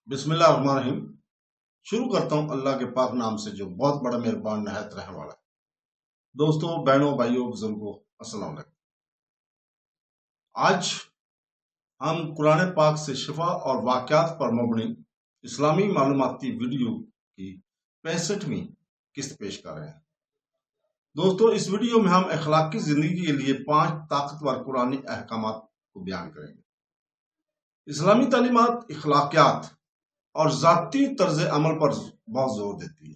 بسم اللہ الرحمن الرحیم۔ شروع کرتا ہوں اللہ کے پاک نام سے جو بہت بڑا مہربان نہایت رحم والا ہے۔ دوستوں، بہنوں، بھائیوں، بزرگوں، السلام علیکم۔ آج ہم قرآن پاک سے شفا اور واقعات پر مبنی اسلامی معلوماتی ویڈیو کی 65ویں قسط پیش کر رہے ہیں۔ دوستوں، اس ویڈیو میں ہم اخلاقی زندگی کے لیے 5 طاقتور قرآنی احکامات کو بیان کریں گے۔ اسلامی تعلیمات اخلاقیات اور ذاتی طرز عمل پر بہت زور دیتی ہے،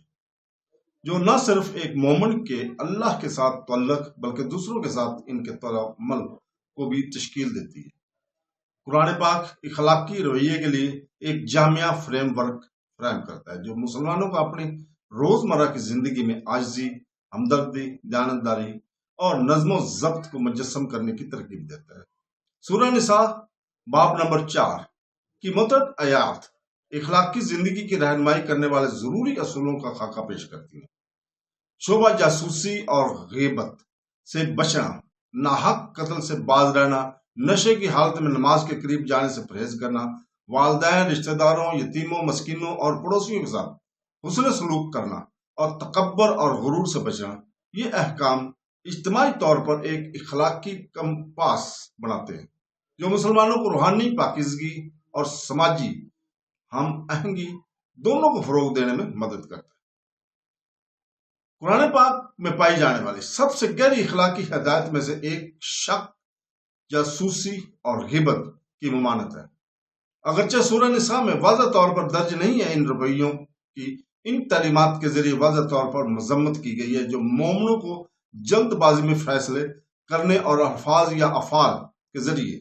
جو نہ صرف ایک مومن کے اللہ کے ساتھ تعلق بلکہ دوسروں کے ساتھ ان کے طرز عمل کو بھی تشکیل دیتی ہے۔ قرآن پاک اخلاقی رویے کے لیے ایک جامع فریم ورک فراہم کرتا ہے جو مسلمانوں کو اپنی روزمرہ کی زندگی میں عاجزی، ہمدردی، دیانتداری اور نظم و ضبط کو مجسم کرنے کی ترغیب دیتا ہے۔ سورہ نساء باب نمبر 4 کی متعدد آیات اخلاقی زندگی کی رہنمائی کرنے والے ضروری اصولوں کا خاکہ پیش کرتی ہیں۔ شعبہ جاسوسی اور غیبت سے بچنا، ناحق قتل سے باز رہنا، نشے کی حالت میں نماز کے قریب جانے سے پرہیز کرنا، والدین، رشتہ داروں، یتیموں، مسکینوں اور پڑوسیوں کے ساتھ حسن سلوک کرنا اور تکبر اور غرور سے بچنا، یہ احکام اجتماعی طور پر ایک اخلاقی کمپاس بناتے ہیں جو مسلمانوں کو روحانی پاکیزگی اور سماجی ہم آہنگی دونوں کو فروغ دینے میں مدد کرتا ہے۔ قرآن پاک میں پائی جانے والی سب سے گہری اخلاقی ہدایت میں سے ایک شک، جاسوسی اور غیبت کی ممانعت ہے۔ اگرچہ سورہ نساء میں واضح طور پر درج نہیں ہے، ان رویوں کی ان تعلیمات کے ذریعے واضح طور پر مذمت کی گئی ہے جو مومنوں کو جلد بازی میں فیصلے کرنے اور الفاظ یا افعال کے ذریعے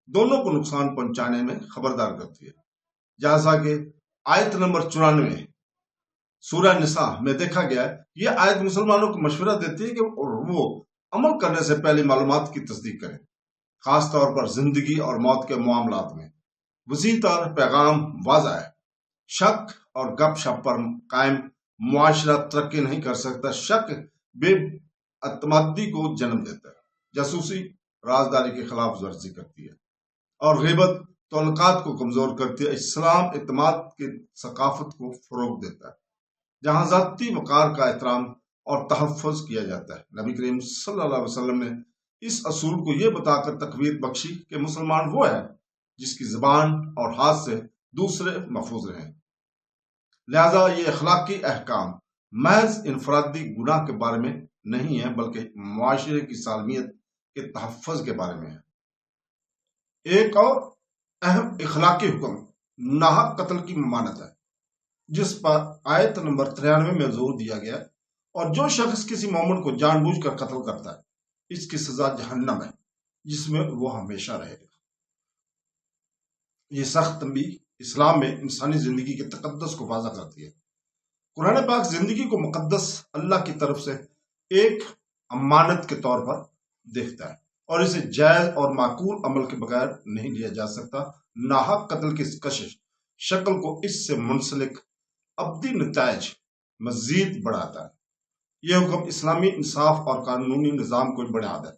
دونوں کو نقصان پہنچانے میں خبردار کرتی ہے، جیسا کہ آیت نمبر 94 سورہ نساء میں دیکھا گیا ہے۔ یہ آیت مسلمانوں کو مشورہ دیتی ہے کہ وہ عمل کرنے سے پہلے معلومات کی تصدیق کریں، خاص طور پر زندگی اور موت کے معاملات میں۔ وسیع طور پیغام واضح ہے: شک اور گپ شپ پر قائم معاشرہ ترقی نہیں کر سکتا۔ شک بے اعتمادی کو جنم دیتا ہے، جاسوسی رازداری کے خلاف ورزی کرتی ہے اور غیبت تعلقات کو کمزور کرتی ہے۔ اسلام اعتماد کی ثقافت کو فروغ دیتا ہے جہاں ذاتی وقار کا احترام اور تحفظ کیا جاتا ہے۔ نبی کریم صلی اللہ علیہ وسلم نے اس اصول کو یہ بتا کر تقویت بخشی کہ مسلمان وہ ہے جس کی زبان اور ہاتھ سے دوسرے محفوظ رہیں۔ لہذا یہ اخلاقی احکام محض انفرادی گناہ کے بارے میں نہیں ہے بلکہ معاشرے کی سالمیت کے تحفظ کے بارے میں ہے۔ ایک اور اہم اخلاقی حکم ناحق قتل کی ممانعت ہے، جس پر آیت نمبر 93 میں زور دیا گیا، اور جو شخص کسی مومن کو جان بوجھ کر قتل کرتا ہے اس کی سزا جہنم ہے جس میں وہ ہمیشہ رہے گا۔ یہ سخت تنبیہ اسلام میں انسانی زندگی کے تقدس کو واضح کرتی ہے۔ قرآن پاک زندگی کو مقدس اللہ کی طرف سے ایک امانت کے طور پر دیکھتا ہے اور اسے جائز اور معقول عمل کے بغیر نہیں لیا جا سکتا۔ ناحق قتل کی کشش شکل کو اس سے منسلک ابدی نتائج مزید بڑھاتا ہے۔ یہ حکم اسلامی انصاف اور قانونی نظام کو بنیاد ہے،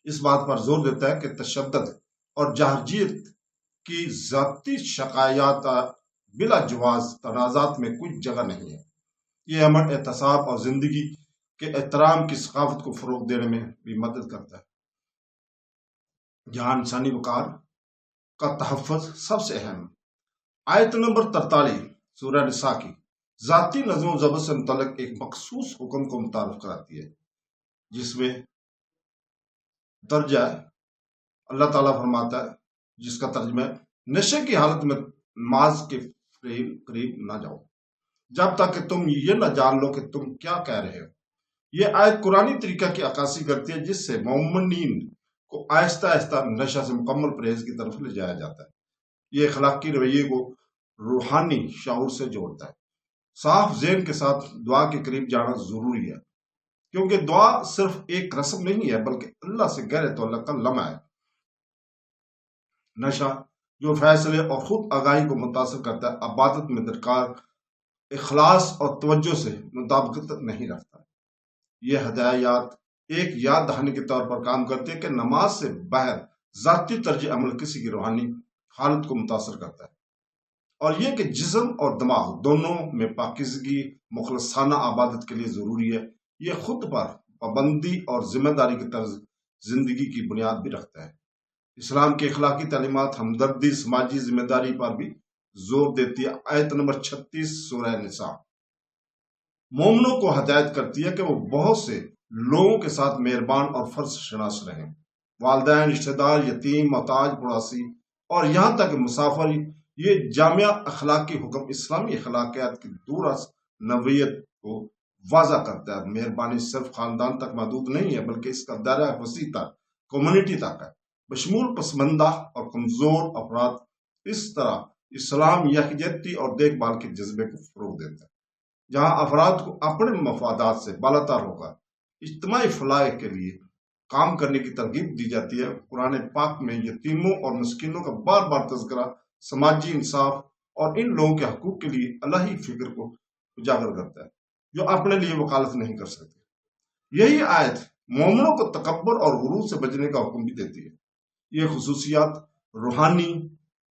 اس بات پر زور دیتا ہے کہ تشدد اور جارحیت کی ذاتی شکایات بلا جواز تنازعات میں کوئی جگہ نہیں ہے۔ یہ امر احتساب اور زندگی کے احترام کی ثقافت کو فروغ دینے میں بھی مدد کرتا ہے، جہاں انسانی وقار کا تحفظ سب سے اہم۔ آیت نمبر 43 سورہ نساء کی ذاتی نظم و ضبط سے متعلق ایک مخصوص حکم کو متعارف کراتی ہے، جس میں درج ہے اللہ تعالیٰ فرماتا ہے، جس کا ترجمہ ہے: نشے کی حالت میں نماز کے قریب نہ جاؤ جب تک کہ تم یہ نہ جان لو کہ تم کیا کہہ رہے ہو۔ یہ آیت قرآنی طریقہ کی عکاسی کرتی ہے جس سے مومنین کو آہستہ آہستہ نشہ سے مکمل پرہیز کی طرف لے جایا جاتا ہے۔ یہ اخلاقی رویے کو روحانی شعور سے جوڑتا ہے۔ صاف ذہن کے ساتھ دعا کے قریب جانا ضروری ہے، کیونکہ دعا صرف ایک رسم نہیں ہے بلکہ اللہ سے گہرے تعلق کا لمحہ ہے۔ نشہ جو فیصلے اور خود آگاہی کو متاثر کرتا ہے، عبادت میں درکار اخلاص اور توجہ سے مطابقت نہیں رکھتا۔ یہ ہدایات ایک یاد دہانی کے طور پر کام کرتے ہیں کہ نماز سے باہر ذاتی طرز عمل کسی کی روحانی حالت کو متاثر کرتا ہے اور یہ کہ جسم اور دماغ دونوں میں پاکیزگی مخلصانہ عبادت کے لیے ضروری ہے، یہ خود پر پابندی اور ذمہ داری کی طرز زندگی کی بنیاد بھی رکھتا ہے۔ اسلام کی اخلاقی تعلیمات ہمدردی، سماجی ذمہ داری پر بھی زور دیتی ہے۔ آیت نمبر 36 سورہ نساء مومنوں کو ہدایت کرتی ہے کہ وہ بہت سے لوگوں کے ساتھ مہربان اور فرض شناس رہیں، والدین، رشتہ دار، یتیم، محتاج، پڑوسی اور یہاں تک مسافر۔ یہ جامع اخلاقی حکم اسلامی اخلاقیات کی دور از نوعیت کو واضح کرتا ہے۔ مہربانی صرف خاندان تک محدود نہیں ہے، بلکہ اس کا دائرہ وسیع تر کمیونٹی تک ہے، بشمول پسماندہ اور کمزور افراد۔ اس طرح اسلام یکجہتی اور دیکھ بھال کے جذبے کو فروغ دیتا ہے، جہاں افراد کو اپنے مفادات سے بالاتر ہو کر اجتماعی فلاح کے لیے کام کرنے کی ترغیب دی جاتی ہے۔ قرآن پاک میں یتیموں اور مسکینوں کا بار بار تذکرہ سماجی انصاف اور ان لوگوں کے حقوق کے لیے الہی فکر کو اجاگر کرتا ہے جو اپنے لیے وکالت نہیں کر سکتے۔ یہی آیت مومنوں کو تکبر اور غرور سے بچنے کا حکم بھی دیتی ہے۔ یہ خصوصیات روحانی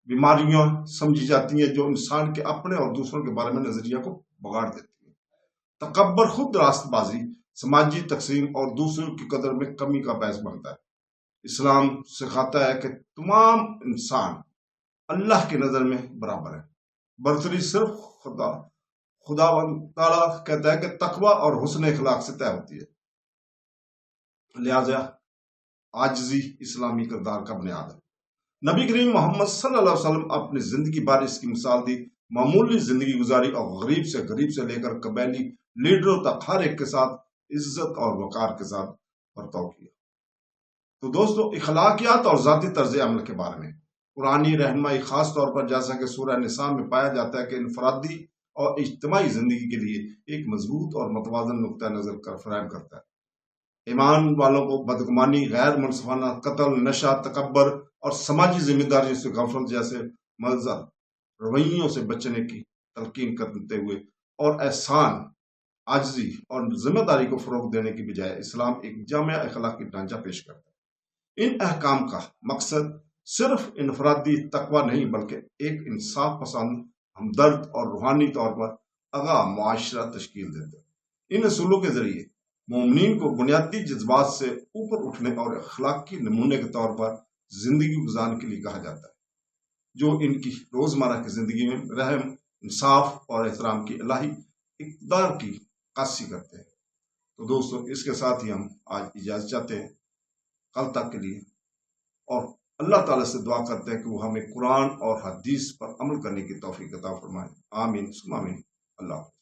بیماریاں سمجھی جاتی ہیں جو انسان کے اپنے اور دوسروں کے بارے میں نظریہ کو بگاڑ دیتی ہیں۔ تکبر خود راست بازی، سماجی تقسیم اور دوسروں کی قدر میں کمی کا باعث بنتا ہے۔ اسلام سکھاتا ہے کہ تمام انسان اللہ کی نظر میں برابر ہے۔ برتری صرف خدا تعالیٰ کہتا ہے کہ تقوی اور حسن اخلاق سے طے ہوتی ہے، لہذا عاجزی اسلامی کردار کا بنیاد ہے۔ نبی کریم محمد صلی اللہ علیہ وسلم اپنی زندگی بھر اس کی مثال دی، معمولی زندگی گزاری اور غریب سے لے کر قبیلی لیڈروں تک ہر ایک کے ساتھ عزت اور وقار کے ساتھ برتاؤ کیا۔ تو دوستو، اخلاقیات اور ذاتی طرز عمل کے بارے میں قرآنی رہنمائی خاص طور پر جیسا کہ سورہ نساء میں پایا جاتا ہے کہ انفرادی اور اجتماعی زندگی کے لیے ایک مضبوط اور متوازن نقطہ نظر فراہم کرتا ہے۔ ایمان والوں کو بدگمانی، غیر منصفانہ قتل، نشہ، تکبر اور سماجی ذمہ داریوں سے غفلت جیسے مضر رویوں سے بچنے کی تلقین کرتے ہوئے اور احسان، عاجزی اور ذمہ داری کو فروغ دینے کی بجائے اسلام ایک جامع اخلاقی ڈھانچہ پیش کرتا ہے۔ ان احکام کا مقصد صرف انفرادی تقوی نہیں بلکہ ایک انصاف پسند، ہمدرد اور روحانی طور پر آگاہ معاشرہ تشکیل دیتا ہے۔ ان اصولوں کے ذریعے مومنین کو بنیادی جذبات سے اوپر اٹھنے اور اخلاقی نمونے کے طور پر زندگی گزارنے کے لیے کہا جاتا ہے، جو ان کی روزمرہ کی زندگی میں رحم، انصاف اور احترام کی الہی اقدار کی عکاسی کرتے ہیں۔ تو دوستو، اس کے ساتھ ہی ہم آج اجازت چاہتے ہیں کل تک کے لیے، اور اللہ تعالیٰ سے دعا کرتے ہیں کہ وہ ہمیں قرآن اور حدیث پر عمل کرنے کی توفیق عطا فرمائے۔ آمین ثم آمین۔ اللہ حافظ۔